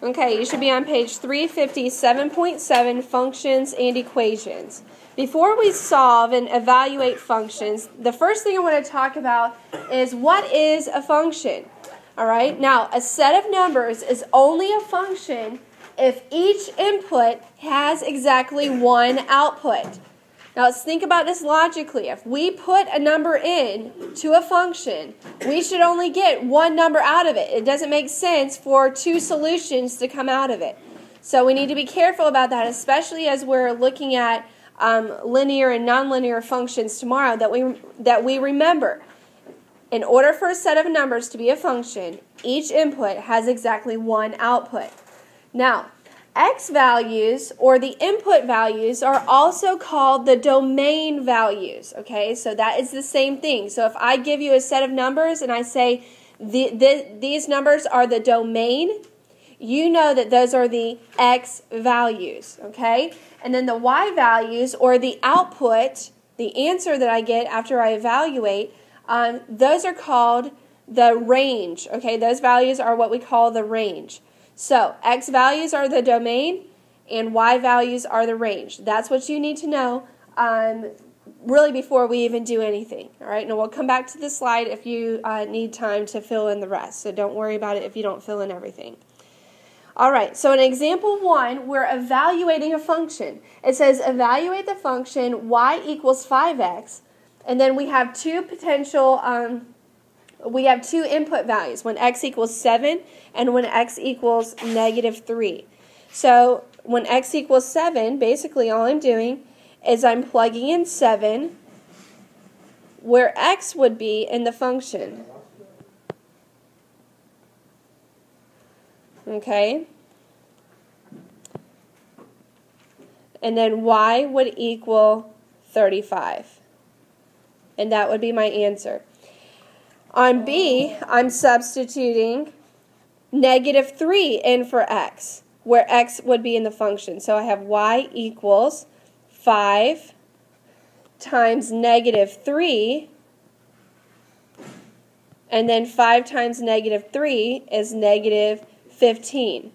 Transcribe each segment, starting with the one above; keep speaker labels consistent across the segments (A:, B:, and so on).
A: Okay, you should be on page 350, 7.7, Functions and Equations. Before we solve and evaluate functions, the first thing I want to talk about is what is a function. All right, now a set of numbers is only a function if each input has exactly one output. Now let's think about this logically. If we put a number in to a function, we should only get one number out of it. It doesn't make sense for two solutions to come out of it. So we need to be careful about that, especially as we're looking at linear and nonlinear functions tomorrow, that we remember. In order for a set of numbers to be a function, each input has exactly one output. Now, x values, or the input values, are also called the domain values, okay? So that is the same thing. So if I give you a set of numbers and I say these numbers are the domain, you know that those are the x values, okay? And then the y values, or the output, the answer that I get after I evaluate, those are called the range, okay? Those values are what we call the range. So, x values are the domain, and y values are the range. That's what you need to know really before we even do anything. All right, now we'll come back to this slide if you need time to fill in the rest. So don't worry about it if you don't fill in everything. All right, so in example 1, we're evaluating a function. It says evaluate the function y equals 5x, and then we have two potential we have two input values, when x equals 7 and when x equals -3. So when x equals 7, basically all I'm doing is I'm plugging in 7 where x would be in the function. Okay? And then y would equal 35. And that would be my answer. On B, I'm substituting -3 in for x, where x would be in the function. So I have y equals 5 times -3, and then 5 times -3 is -15.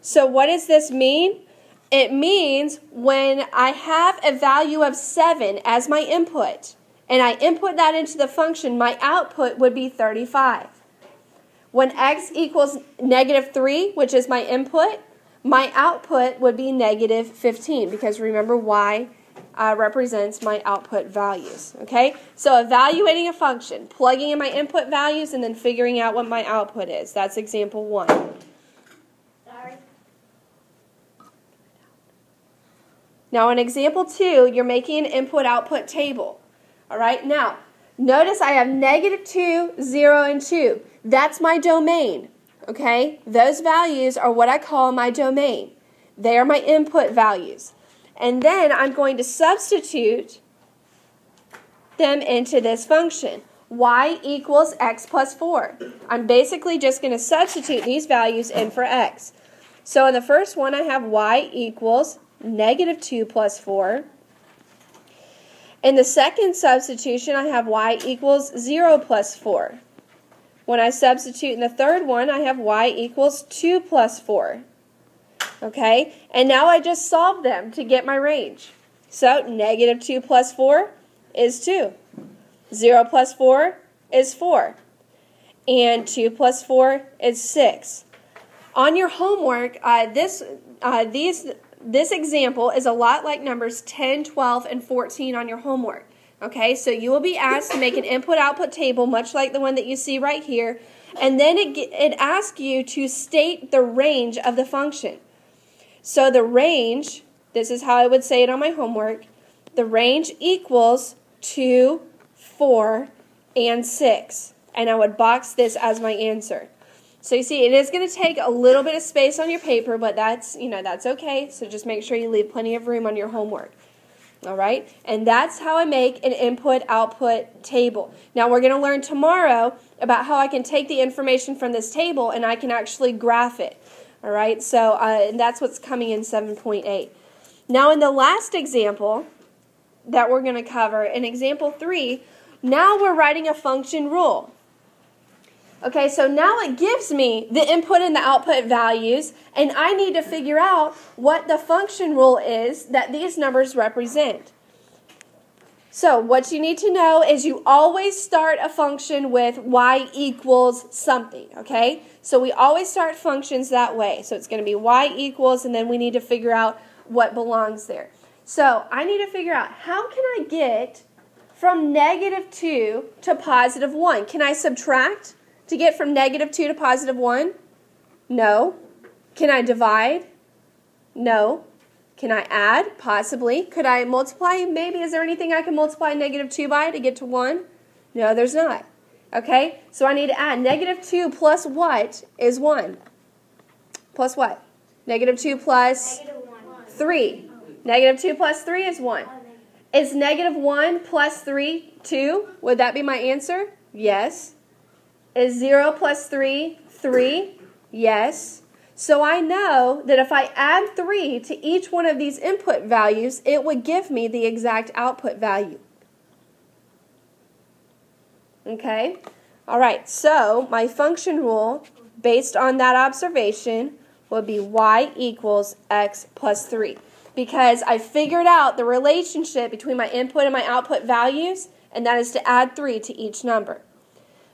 A: So what does this mean? It means when I have a value of 7 as my input, and I input that into the function, my output would be 35. When x equals -3, which is my input, my output would be -15, because remember, y represents my output values. Okay? So evaluating a function, plugging in my input values, and then figuring out what my output is. That's example 1.
B: Sorry.
A: Now in example 2, you're making an input-output table. All right, now, notice I have -2, 0, and 2. That's my domain, okay? Those values are what I call my domain. They are my input values. And then I'm going to substitute them into this function. Y equals x plus 4. I'm basically just going to substitute these values in for x. So in the first one, I have y equals -2 plus 4. In the second substitution, I have y equals 0 plus 4. When I substitute in the third one, I have y equals 2 plus 4. Okay? And now I just solved them to get my range. So, -2 plus 4 is 2. 0 plus 4 is 4. And 2 plus 4 is 6. On your homework, this example is a lot like numbers 10, 12, and 14 on your homework. Okay, so you will be asked to make an input-output table, much like the one that you see right here, and then it asks you to state the range of the function. So the range, this is how I would say it on my homework, the range equals 2, 4, and 6. And I would box this as my answer. So you see, it is going to take a little bit of space on your paper, but that's okay. So just make sure you leave plenty of room on your homework. All right? And that's how I make an input-output table. Now we're going to learn tomorrow about how I can take the information from this table and I can actually graph it. All right? So and that's what's coming in 7.8. Now in the last example that we're going to cover, in example 3, now we're writing a function rule. Okay, so now it gives me the input and the output values, and I need to figure out what the function rule is that these numbers represent. So what you need to know is you always start a function with y equals something, okay? So we always start functions that way. So it's going to be y equals, and then we need to figure out what belongs there. So I need to figure out, how can I get from -2 to +1? Can I subtract to get from -2 to +1? No. Can I divide? No. Can I add? Possibly. Could I multiply? Maybe. Is there anything I can multiply -2 by to get to 1? No, there's not. Okay? So I need to add. -2 plus what is 1? Plus what? -2 plus 3. -2 plus 3 is 1. Is -1 plus 3 2? Would that be my answer? Yes. Is 0 plus 3 3? Yes. So I know that if I add 3 to each one of these input values, it would give me the exact output value. Okay? All right, so my function rule, based on that observation, would be y equals x plus 3. Because I figured out the relationship between my input and my output values, and that is to add 3 to each number.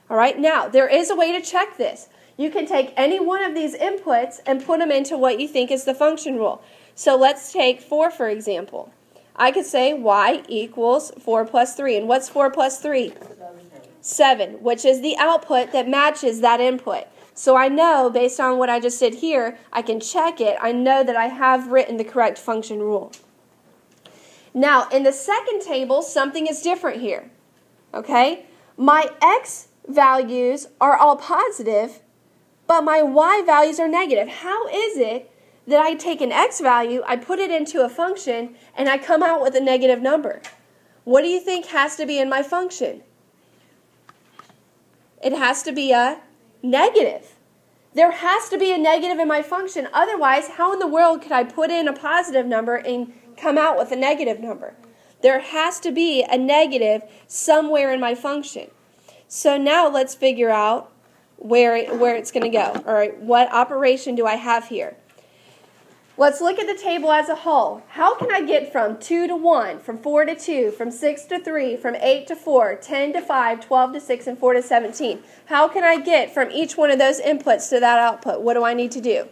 A: All right, now, there is a way to check this. You can take any one of these inputs and put them into what you think is the function rule. So let's take 4, for example. I could say y equals 4 plus 3. And what's 4 plus 3? 7, which is the output that matches that input. So I know, based on what I just did here, I can check it. I know that I have written the correct function rule. Now, in the second table, something is different here. Okay? My x values are all positive, but my y values are negative. How is it that I take an x value, I put it into a function, and I come out with a negative number? What do you think has to be in my function? It has to be a negative. There has to be a negative in my function. Otherwise, how in the world could I put in a positive number and come out with a negative number? There has to be a negative somewhere in my function. So now let's figure out where it's going to go. All right, what operation do I have here? Let's look at the table as a whole. How can I get from 2 to 1, from 4 to 2, from 6 to 3, from 8 to 4, 10 to 5, 12 to 6, and 4 to 17? How can I get from each one of those inputs to that output? What do I need to do?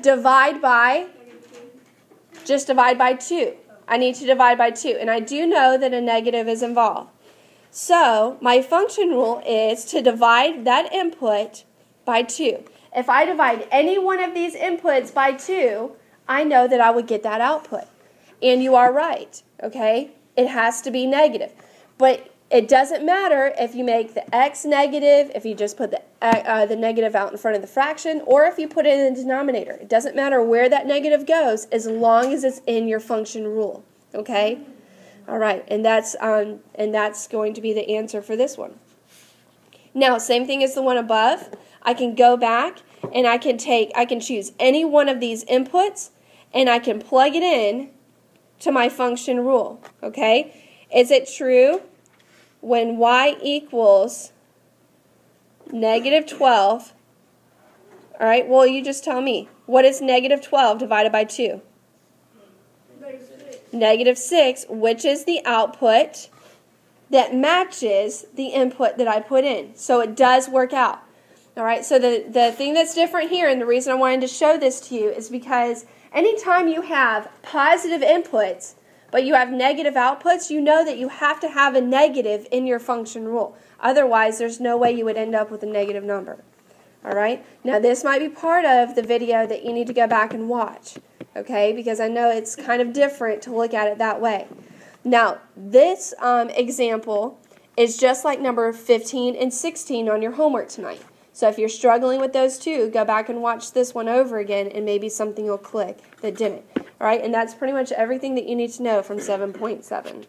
A: Divide by, just divide by 2. I need to divide by 2, and I do know that a negative is involved. So my function rule is to divide that input by 2. If I divide any one of these inputs by 2, I know that I would get that output. And you are right, okay? It has to be negative. But it doesn't matter if you make the x negative, if you just put the negative out in front of the fraction, or if you put it in the denominator. It doesn't matter where that negative goes as long as it's in your function rule, okay? All right, and that's going to be the answer for this one. Now, same thing as the one above. I can go back and I can choose any one of these inputs and I can plug it in to my function rule. Okay? Is it true when y equals -12? All right, well, you just tell me. What is -12 divided by 2? -6, which is the output that matches the input that I put in. So it does work out. All right, so the thing that's different here, and the reason I wanted to show this to you, is because anytime you have positive inputs, but you have negative outputs, you know that you have to have a negative in your function rule. Otherwise, there's no way you would end up with a negative number. All right, now this might be part of the video that you need to go back and watch, okay, because I know it's kind of different to look at it that way. Now, this example is just like number 15 and 16 on your homework tonight. So if you're struggling with those two, go back and watch this one over again, and maybe something will click that didn't. All right, and that's pretty much everything that you need to know from 7.7.